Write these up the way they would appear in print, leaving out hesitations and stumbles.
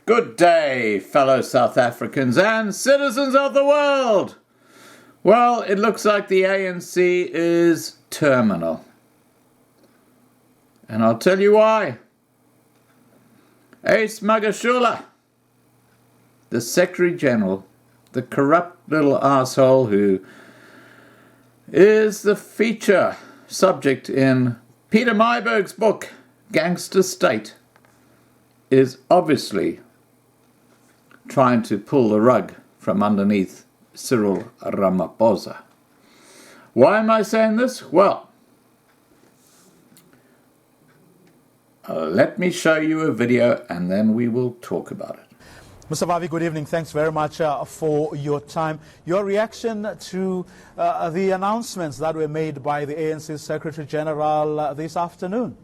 Good day, fellow South Africans and citizens of the world. Well, it looks like the ANC is terminal. And I'll tell you why. Ace Magashule, the Secretary General, the corrupt little asshole who is the feature subject in Peter Myberg's book, Gangster State, is obviously trying to pull the rug from underneath Cyril Ramaphosa. Why am I saying this? Well, let me show you a video and then we will talk about it. Mr. Vavi, good evening. Thanks very much for your time. Your reaction to the announcements that were made by the ANC Secretary General this afternoon?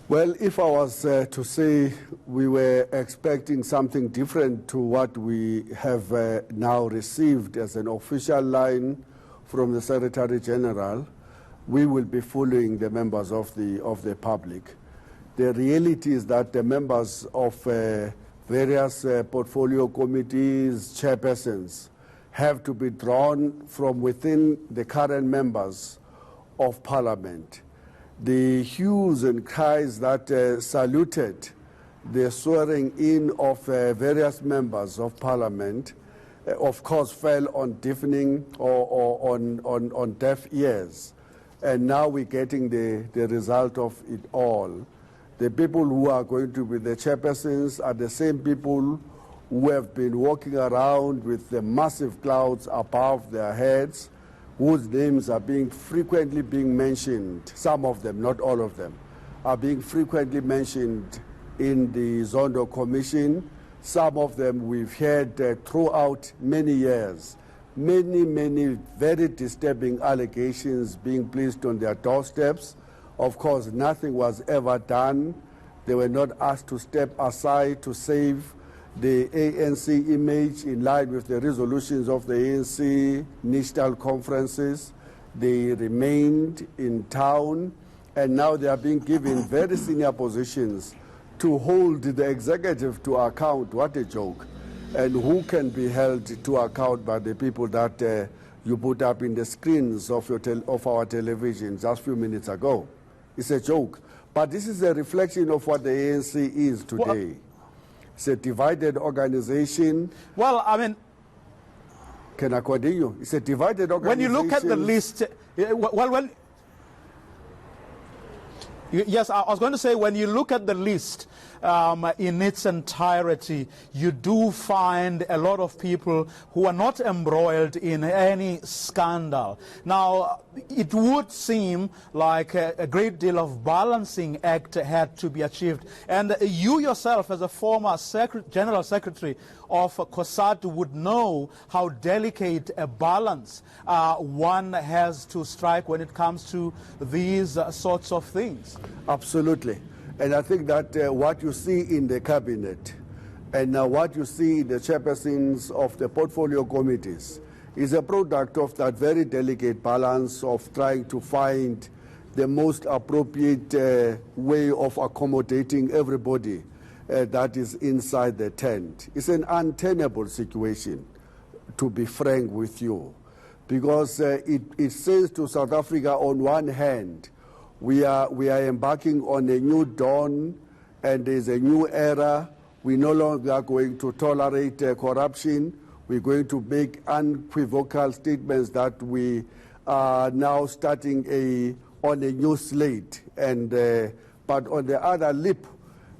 Well, if I was to say we were expecting something different to what we have now received as an official line from the Secretary General, we will be fooling the members of the public. The reality is that the members of various portfolio committees, chairpersons, have to be drawn from within the current members of Parliament. The hues and cries that saluted the swearing in of various members of Parliament, of course, fell on deafening or on deaf ears. And now we're getting the result of it all. The people who are going to be the chairpersons are the same people who have been walking around with the massive clouds above their heads, whose names are frequently being mentioned, some of them, not all of them, are being frequently mentioned in the Zondo Commission. Some of them we've heard throughout many years. Many very disturbing allegations being placed on their doorsteps. Of course, nothing was ever done. They were not asked to step aside to save the ANC image in line with the resolutions of the ANC national conferences. They remained in town, and now they are being given very senior positions to hold the executive to account. What a joke. And who can be held to account by the people that you put up in the screens of our television just a few minutes ago? It's a joke. But this is a reflection of what the ANC is today. Well, it's a divided organization. Well, I mean... Can I continue? It's a divided organization. When you look at the list... Yes, I was going to say, when you look at the list in its entirety, you do find a lot of people who are not embroiled in any scandal. Now, it would seem like a great deal of balancing act had to be achieved. And you yourself, as a former General Secretary of COSATU, would know how delicate a balance one has to strike when it comes to these sorts of things. Absolutely. And I think that what you see in the cabinet and what you see in the chairpersons of the portfolio committees is a product of that very delicate balance of trying to find the most appropriate way of accommodating everybody that is inside the tent. It's an untenable situation, to be frank with you, because it says to South Africa, on one hand, we are embarking on a new dawn, and there's a new era. We no longer are going to tolerate corruption. We're going to make unequivocal statements that we are now starting on a new slate. But on the other lip,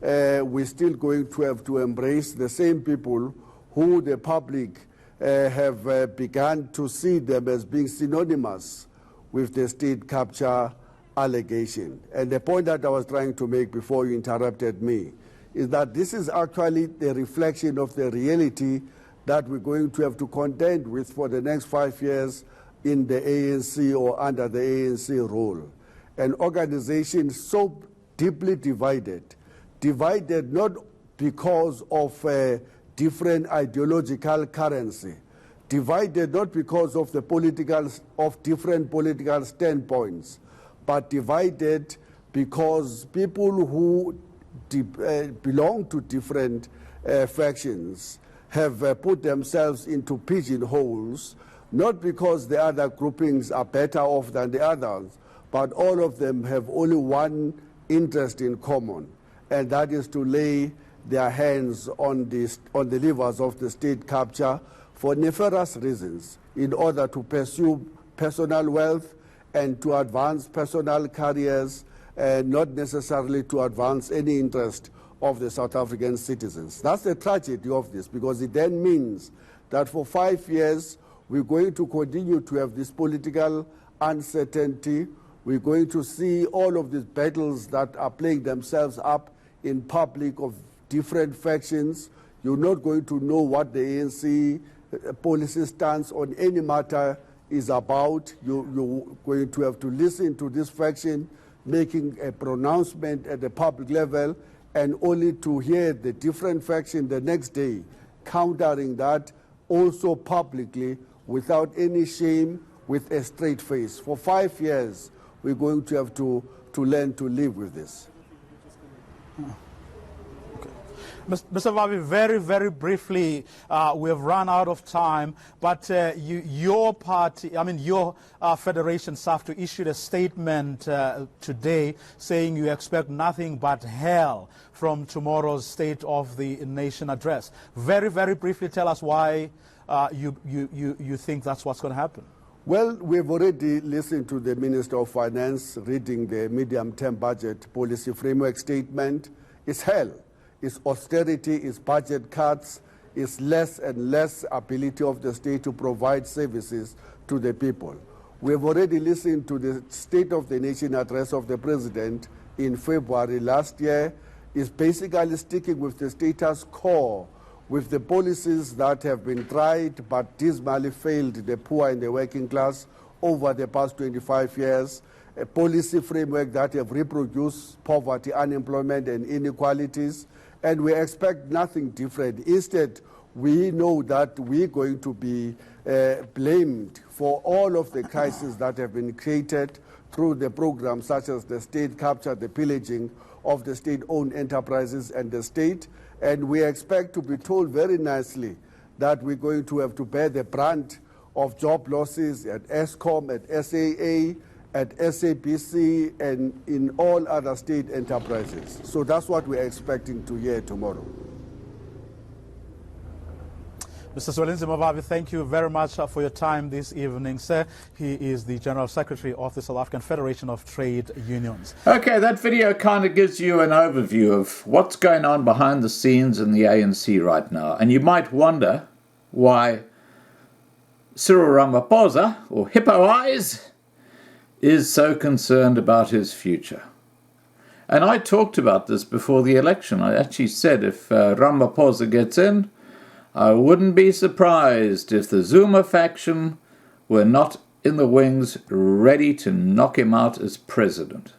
we're still going to have to embrace the same people who the public have begun to see them as being synonymous with the state capture allegation. And the point that I was trying to make before you interrupted me is that this is actually the reflection of the reality that we're going to have to contend with for the next 5 years in the ANC or under the ANC rule. An organization so deeply divided not because of a different ideological currency, divided not because of different political standpoints, but divided because people who belong to different factions have put themselves into pigeonholes, not because the other groupings are better off than the others, but all of them have only one interest in common, and that is to lay their hands on the levers of the state capture for nefarious reasons in order to pursue personal wealth and to advance personal careers, and not necessarily to advance any interest of the South African citizens. That's the tragedy of this, because it then means that for 5 years we're going to continue to have this political uncertainty. We're going to see all of these battles that are playing themselves up in public of different factions. You're not going to know what the ANC policy stance on any matter is about. You're going to have to listen to this faction making a pronouncement at the public level, and only to hear the different faction the next day countering that also publicly without any shame, with a straight face. For 5 years, we're going to have to learn to live with this. Mr. Vavi, very, very briefly, we have run out of time, but your party, your federation, SAFTU, issued a statement today saying you expect nothing but hell from tomorrow's State of the Nation address. Very, very briefly, tell us why you think that's what's going to happen. Well, we've already listened to the Minister of Finance reading the medium-term budget policy framework statement. It's hell. It's austerity, it's budget cuts, it's less and less ability of the state to provide services to the people. We've already listened to the State of the Nation address of the President in February last year. It's basically sticking with the status quo, with the policies that have been tried but dismally failed the poor and the working class over the past 25 years, a policy framework that have reproduced poverty, unemployment, and inequalities, and we expect nothing different. Instead, we know that we're going to be blamed for all of the crises that have been created through the programs such as the state capture, the pillaging of the state-owned enterprises and the state, and we expect to be told very nicely that we're going to have to bear the brunt of job losses at Eskom, at SAA, at SABC, and in all other state enterprises. So that's what we're expecting to hear tomorrow. Mr. Zwelinzima Mabavi, thank you very much for your time this evening, sir. He is the General Secretary of the South African Federation of Trade Unions. Okay, that video kind of gives you an overview of what's going on behind the scenes in the ANC right now. And you might wonder why Cyril Ramaphosa, or Hippo Eyes, is so concerned about his future. And I talked about this before the election. I actually said if Ramaphosa gets in, I wouldn't be surprised if the Zuma faction were not in the wings ready to knock him out as president.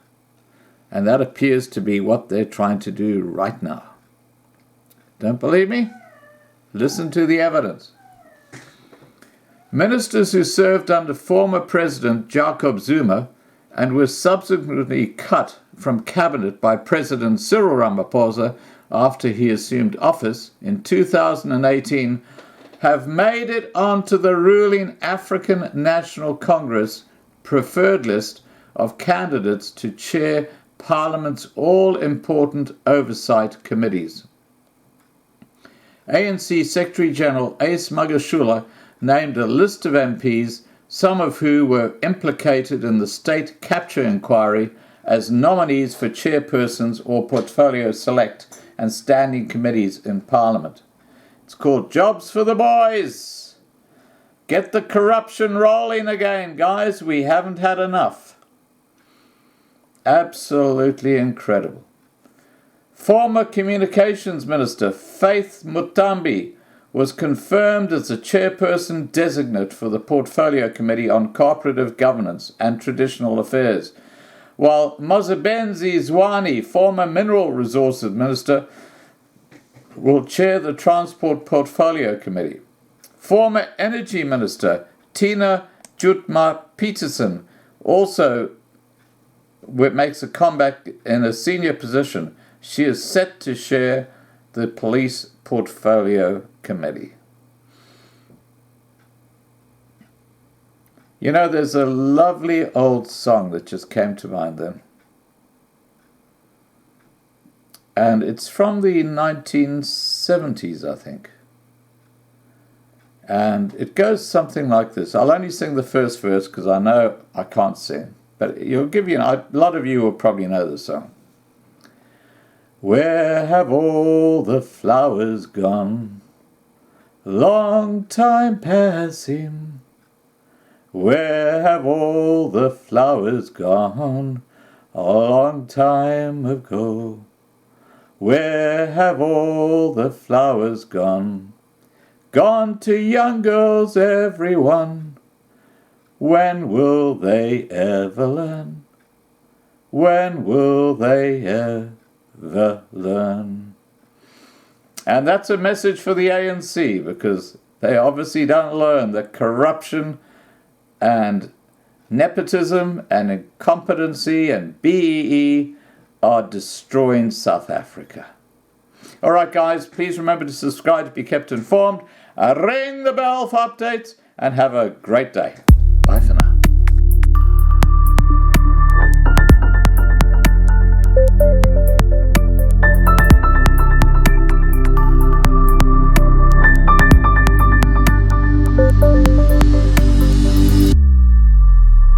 And that appears to be what they're trying to do right now. Don't believe me? Listen to the evidence. Ministers who served under former President Jacob Zuma and were subsequently cut from cabinet by President Cyril Ramaphosa after he assumed office in 2018 have made it onto the ruling African National Congress preferred list of candidates to chair Parliament's all-important oversight committees. ANC Secretary-General Ace Magashule named a list of MPs, some of who were implicated in the state capture inquiry, as nominees for chairpersons or portfolio select and standing committees in Parliament. It's called Jobs for the Boys. Get the corruption rolling again, guys. We haven't had enough. Absolutely incredible. Former Communications Minister Faith Mutambi was confirmed as the chairperson designate for the Portfolio Committee on Cooperative Governance and Traditional Affairs, while Mozabenzi Zwane, former Mineral Resources Minister, will chair the Transport Portfolio Committee. Former Energy Minister Tina Jutma-Peterson also makes a comeback in a senior position. She is set to chair the Police Portfolio Committee. You know, there's a lovely old song that just came to mind then. And it's from the 1970s, I think. And it goes something like this. I'll only sing the first verse because I know I can't sing. But it'll give you, a lot of you will probably know the song. Where have all the flowers gone? Long time passing. Where have all the flowers gone? A long time ago. Where have all the flowers gone? Gone to young girls, everyone. When will they ever learn? When will they ever learn? And that's a message for the ANC, because they obviously don't learn that corruption and nepotism and incompetency and BEE are destroying South Africa. All right, guys, please remember to subscribe to be kept informed. Ring the bell for updates, and have a great day.